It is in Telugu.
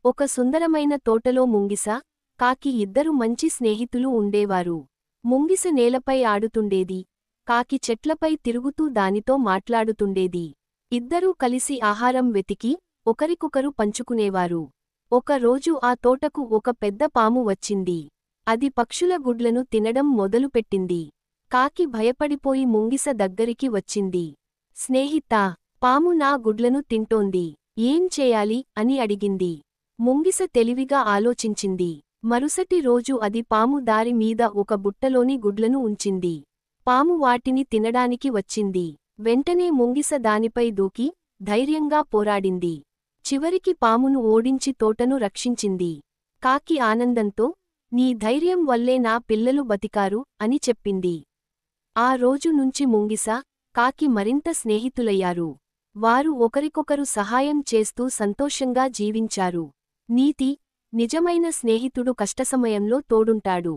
ఒక సుందరమైన తోటలో ముంగిస, కాకి ఇద్దరు మంచి స్నేహితులు ఉండేవారు. ముంగిస నేలపై ఆడుతుండేది. కాకి చెట్లపై తిరుగుతూ దానితో మాట్లాడుతుండేది. ఇద్దరూ కలిసి ఆహారం వెతికి, ఒకరికొకరు పంచుకునేవారు. ఒక రోజు ఆ తోటకు ఒక పెద్ద పాము వచ్చింది. అది పక్షుల గుడ్లను తినడం మొదలుపెట్టింది. కాకి భయపడిపోయి ముంగిస దగ్గరికి వచ్చింది. స్నేహితా, పాము నా గుడ్లను తింటోంది. ఏం చేయాలి అని అడిగింది. ముంగిస తెలివిగా ఆలోచించింది. మరుసటి రోజు అది పాము దారి మీద ఒక బుట్టలోని గుడ్లను ఉంచింది. పాము వాటిని తినడానికి వచ్చింది. వెంటనే ముంగిస దానిపై దూకి, ధైర్యంగా పోరాడింది. చివరికి పామును ఓడించి తోటను రక్షించింది. కాకి ఆనందంతో, నీ ధైర్యం వల్లే నా పిల్లలు బతికారు అని చెప్పింది. ఆ రోజు నుంచి ముంగిస, కాకి మరింత స్నేహితులయ్యారు. వారు ఒకరికొకరు సహాయం చేస్తూ సంతోషంగా జీవించారు. నీతి: నిజమైన స్నేహితుడు కష్టసమయంలో తోడుంటాడు.